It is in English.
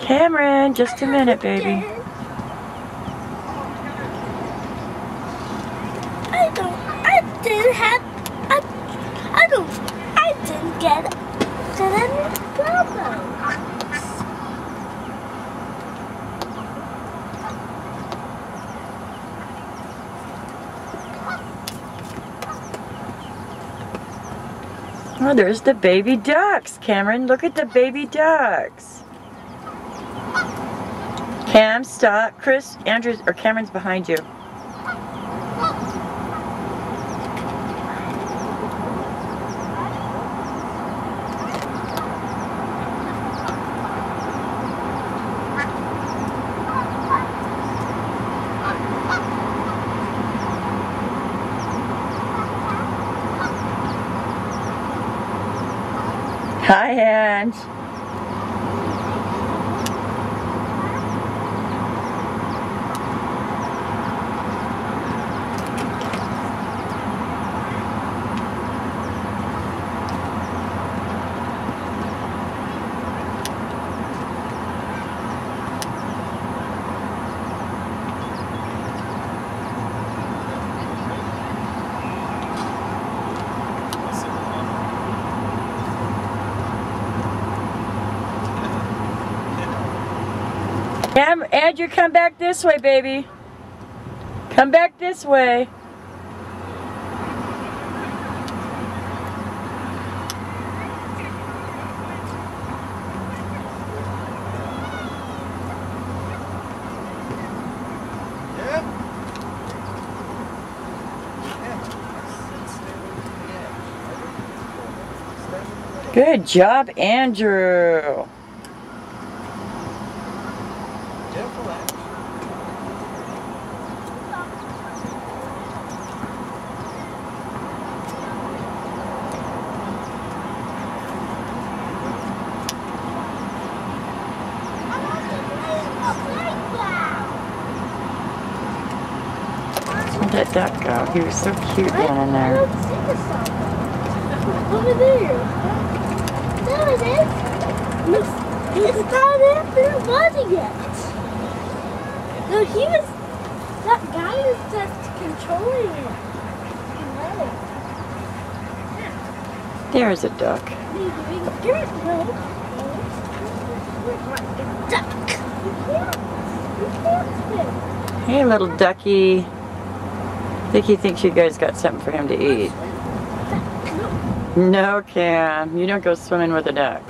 Cameron, just a minute, baby. I didn't get any problems. Oh, there's the baby ducks, Cameron. Look at the baby ducks. Cam, stop. Chris, Andrew's, or Cameron's behind you. Hi, Ange. Andrew, come back this way, baby. Come back this way. Good job, Andrew. Let that duck go. He was so cute down in there. Over there. There it is. It's not in there running yet. No, that guy was just controlling it. There's a duck. Hey, little ducky. I think he thinks you guys got something for him to eat. No, Cam. You don't go swimming with a duck.